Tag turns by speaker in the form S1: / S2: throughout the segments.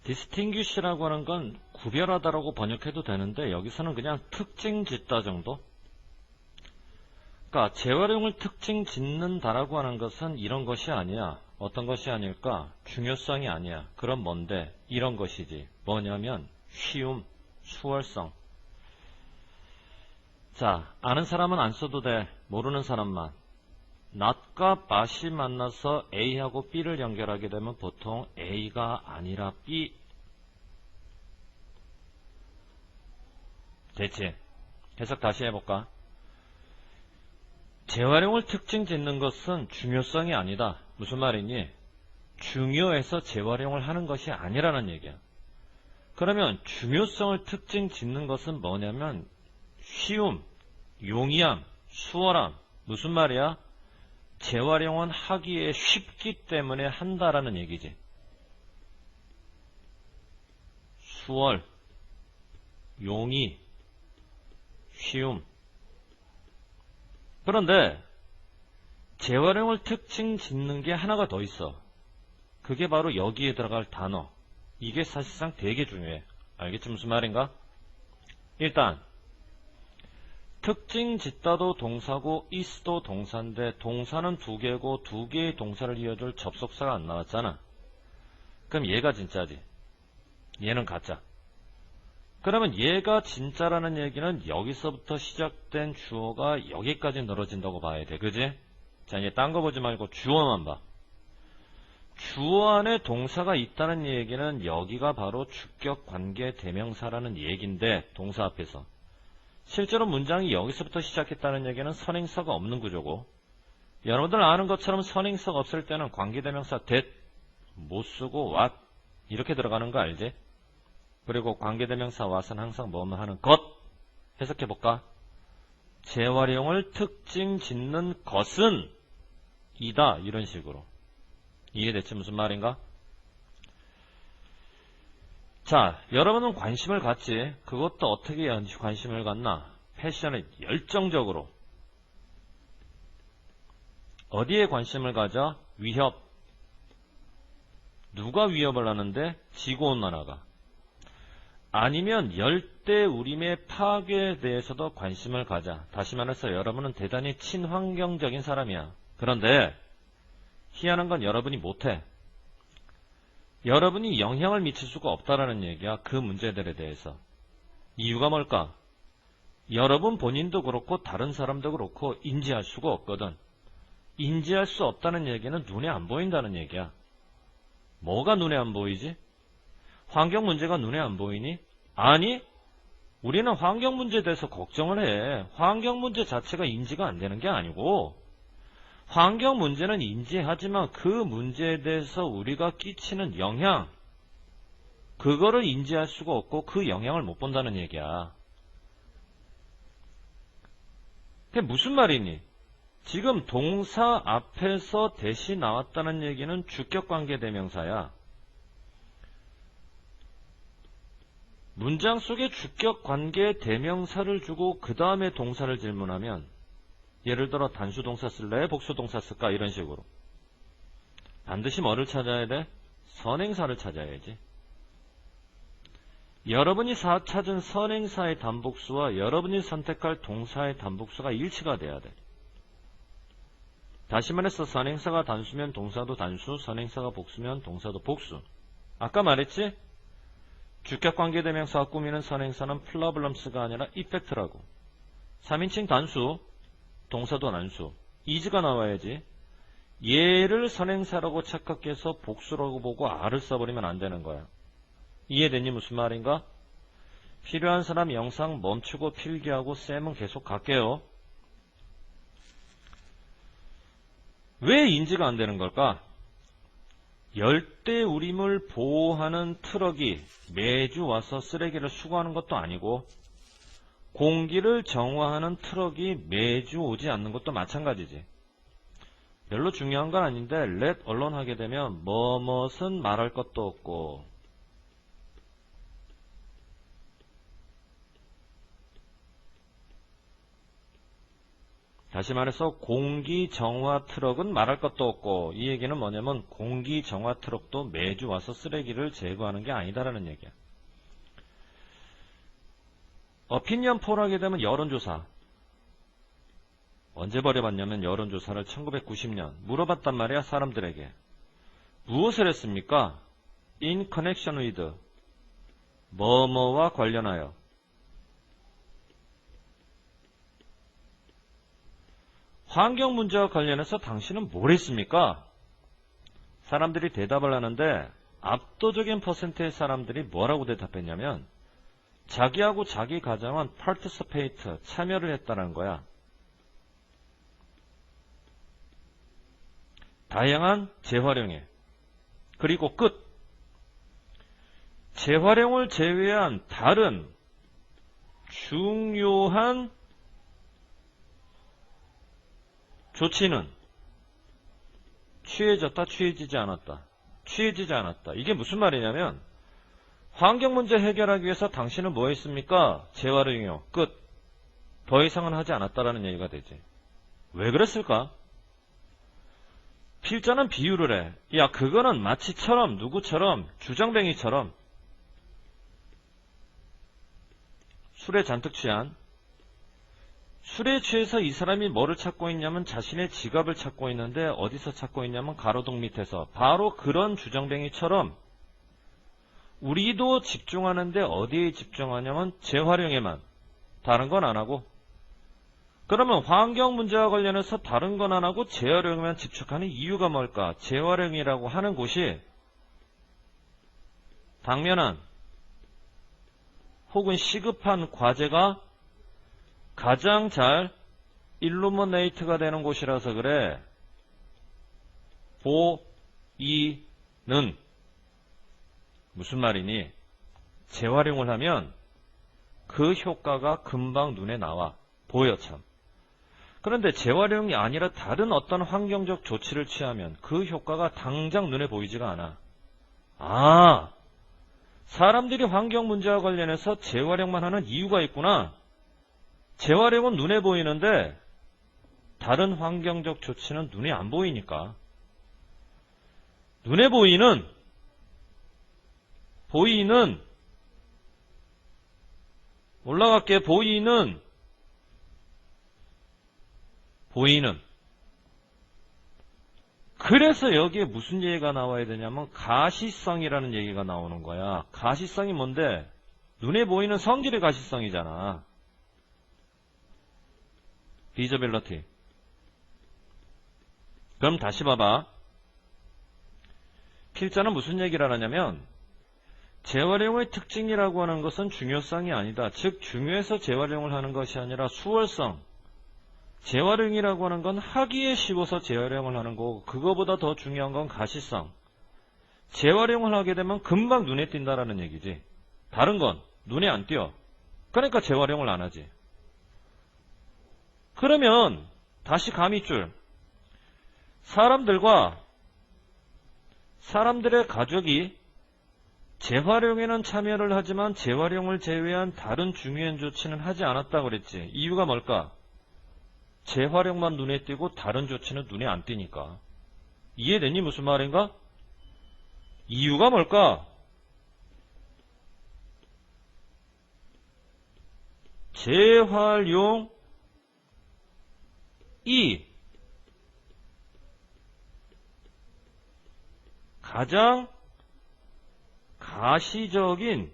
S1: distinguish라고 하는 건 구별하다라고 번역해도 되는데 여기서는 그냥 특징 짓다 정도? 그러니까 재활용을 특징 짓는다라고 하는 것은 이런 것이 아니야. 어떤 것이 아닐까? 중요성이 아니야. 그럼 뭔데? 이런 것이지. 뭐냐면 쉬움, 수월성. 자, 아는 사람은 안 써도 돼. 모르는 사람만. not과 but이 만나서 A하고 B를 연결하게 되면 보통 A가 아니라 B. 됐지? 해석 다시 해볼까? 재활용을 특징 짓는 것은 중요성이 아니다. 무슨 말이니? 중요해서 재활용을 하는 것이 아니라는 얘기야. 그러면 중요성을 특징 짓는 것은 뭐냐면 쉬움, 용이함, 수월함. 무슨 말이야? 재활용은 하기에 쉽기 때문에 한다라는 얘기지. 수월, 용이, 쉬움. 그런데 재활용을 특징 짓는 게 하나가 더 있어. 그게 바로 여기에 들어갈 단어. 이게 사실상 되게 중요해. 알겠지 무슨 말인가? 일단 특징 짓다도 동사고 is도 동사인데 동사는 두 개고 두 개의 동사를 이어줄 접속사가 안 나왔잖아. 그럼 얘가 진짜지. 얘는 가짜. 그러면 얘가 진짜라는 얘기는 여기서부터 시작된 주어가 여기까지 늘어진다고 봐야 돼. 그지? 자, 이제 딴 거 보지 말고 주어만 봐. 주어 안에 동사가 있다는 얘기는 여기가 바로 주격 관계 대명사라는 얘기인데 동사 앞에서. 실제로 문장이 여기서부터 시작했다는 얘기는 선행사가 없는 구조고 여러분들 아는 것처럼 선행사가 없을 때는 관계대명사 that 못 쓰고 what 이렇게 들어가는 거 알지? 그리고 관계대명사 what은 항상 뭐뭐 하는 것 해석해볼까? 재활용을 특징 짓는 것은 이다 이런 식으로 이해됐지 무슨 말인가? 자, 여러분은 관심을 갖지. 그것도 어떻게 관심을 갖나? 패션에 열정적으로. 어디에 관심을 가져? 위협. 누가 위협을 하는데? 지구온난화가. 아니면 열대우림의 파괴에 대해서도 관심을 가자. 다시 말해서 여러분은 대단히 친환경적인 사람이야. 그런데 희한한 건 여러분이 못해. 여러분이 영향을 미칠 수가 없다라는 얘기야. 그 문제들에 대해서. 이유가 뭘까? 여러분 본인도 그렇고 다른 사람도 그렇고 인지할 수가 없거든. 인지할 수 없다는 얘기는 눈에 안 보인다는 얘기야. 뭐가 눈에 안 보이지? 환경 문제가 눈에 안 보이니? 아니, 우리는 환경 문제에 대해서 걱정을 해. 환경 문제 자체가 인지가 안 되는 게 아니고 환경 문제는 인지하지만 그 문제에 대해서 우리가 끼치는 영향 그거를 인지할 수가 없고 그 영향을 못 본다는 얘기야. 그게 무슨 말이니? 지금 동사 앞에서 대시 나왔다는 얘기는 주격관계대명사야. 문장 속에 주격관계대명사를 주고 그 다음에 동사를 질문하면 예를 들어 단수동사 쓸래? 복수동사 쓸까? 이런 식으로. 반드시 뭐를 찾아야 돼? 선행사를 찾아야지. 여러분이 찾은 선행사의 단복수와 여러분이 선택할 동사의 단복수가 일치가 돼야 돼. 다시 말해서 선행사가 단수면 동사도 단수, 선행사가 복수면 동사도 복수. 아까 말했지? 주격관계대명사가 꾸미는 선행사는 플러블럼스가 아니라 이펙트라고. 3인칭 단수, 동사도 단수. is가 나와야지. 얘를 선행사라고 착각해서 복수라고 보고 R을 써버리면 안 되는 거야. 이해됐니? 무슨 말인가? 필요한 사람 영상 멈추고 필기하고 쌤은 계속 갈게요. 왜 인지가 안 되는 걸까? 열대우림을 보호하는 트럭이 매주 와서 쓰레기를 수거하는 것도 아니고 공기를 정화하는 트럭이 매주 오지 않는 것도 마찬가지지. 별로 중요한 건 아닌데 let alone 하게 되면 뭐뭇은 말할 것도 없고 다시 말해서 공기정화 트럭은 말할 것도 없고, 이 얘기는 뭐냐면 공기정화 트럭도 매주 와서 쓰레기를 제거하는 게 아니다라는 얘기야. 어피니언 폴 하게 되면 여론조사. 언제 벌여봤냐면 여론조사를 1990년 물어봤단 말이야, 사람들에게. 무엇을 했습니까? In connection with 뭐뭐와 관련하여. 환경 문제와 관련해서 당신은 뭘 했습니까? 사람들이 대답을 하는데 압도적인 퍼센트의 사람들이 뭐라고 대답했냐면 자기하고 자기 가정은 participate, 참여를 했다는 거야. 다양한 재활용에. 그리고 끝. 재활용을 제외한 다른 중요한 조치는 취해졌다, 취해지지 않았다. 취해지지 않았다. 이게 무슨 말이냐면 환경 문제 해결하기 위해서 당신은 뭐 했습니까? 재활용이요. 끝. 더 이상은 하지 않았다라는 얘기가 되지. 왜 그랬을까? 필자는 비유를 해. 야, 그거는 마치처럼, 누구처럼, 주정뱅이처럼 술에 잔뜩 취한, 술에 취해서 이 사람이 뭐를 찾고 있냐면 자신의 지갑을 찾고 있는데 어디서 찾고 있냐면 가로등 밑에서. 바로 그런 주정뱅이처럼 우리도 집중하는데 어디에 집중하냐면 재활용에만. 다른 건 안 하고. 그러면 환경 문제와 관련해서 다른 건 안 하고 재활용에만 집중하는 이유가 뭘까? 재활용이라고 하는 곳이 당면한 혹은 시급한 과제가 가장 잘 일루미네이트가 되는 곳이라서 그래. 보이는. 무슨 말이니? 재활용을 하면 그 효과가 금방 눈에 나와. 보여 참. 그런데 재활용이 아니라 다른 어떤 환경적 조치를 취하면 그 효과가 당장 눈에 보이지가 않아. 아, 사람들이 환경 문제와 관련해서 재활용만 하는 이유가 있구나. 재활용은 눈에 보이는데 다른 환경적 조치는 눈에 안 보이니까. 눈에 보이는 올라갈게. 보이는 그래서 여기에 무슨 얘기가 나와야 되냐면 가시성이라는 얘기가 나오는 거야. 가시성이 뭔데? 눈에 보이는 성질의 가시성이잖아. 비저빌러티. 그럼 다시 봐봐. 필자는 무슨 얘기를 하냐면 재활용의 특징이라고 하는 것은 중요성이 아니다. 즉 중요해서 재활용을 하는 것이 아니라 수월성. 재활용이라고 하는 건 하기에 쉬워서 재활용을 하는 거고 그거보다 더 중요한 건 가시성. 재활용을 하게 되면 금방 눈에 띈다라는 얘기지. 다른 건 눈에 안 띄어. 그러니까 재활용을 안 하지. 그러면 다시 가밑줄. 사람들의 가족이 재활용에는 참여를 하지만 재활용을 제외한 다른 중요한 조치는 하지 않았다고 그랬지. 이유가 뭘까? 재활용만 눈에 띄고 다른 조치는 눈에 안 띄니까. 이해되니 무슨 말인가? 이유가 뭘까? 재활용이 가장 가시적인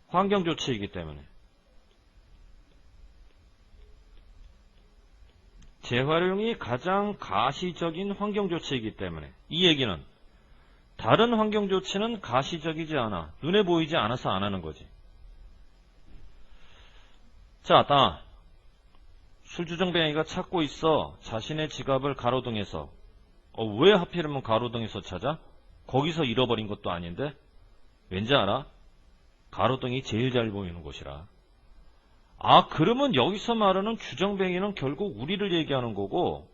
S1: 환경조치이기 때문에. 재활용이 가장 가시적인 환경조치이기 때문에. 이 얘기는 다른 환경조치는 가시적이지 않아. 눈에 보이지 않아서 안 하는 거지. 자, 술주정뱅이가 찾고 있어. 자신의 지갑을 가로등에서. 왜 하필이면 가로등에서 찾아? 거기서 잃어버린 것도 아닌데? 왠지 알아? 가로등이 제일 잘 보이는 곳이라. 아, 그러면 여기서 말하는 주정뱅이는 결국 우리를 얘기하는 거고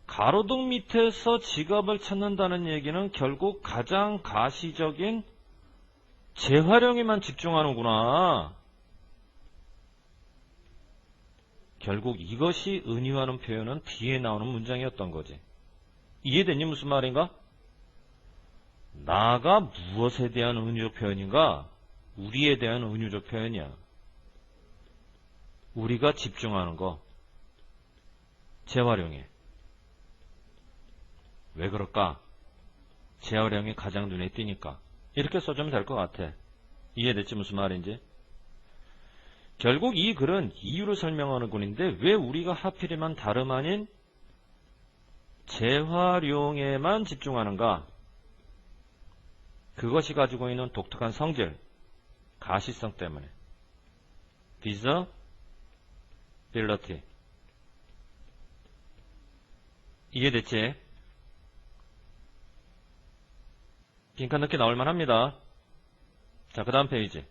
S1: 가로등 밑에서 지갑을 찾는다는 얘기는 결국 가장 가시적인 재활용에만 집중하는구나. 결국 이것이 은유하는 표현은 뒤에 나오는 문장이었던 거지. 이해됐니? 무슨 말인가? 나가 무엇에 대한 은유적 표현인가? 우리에 대한 은유적 표현이야. 우리가 집중하는 거. 재활용해. 왜 그럴까? 재활용이 가장 눈에 띄니까. 이렇게 써주면 될 것 같아. 이해됐지? 무슨 말인지? 결국 이 글은 이유를 설명하는 글인데 왜 우리가 하필이면 다름 아닌 재활용에만 집중하는가? 그것이 가지고 있는 독특한 성질, 가시성 때문에. visibility. 이해됐지? 빈칸 넣기 나올만 합니다. 자, 그 다음 페이지.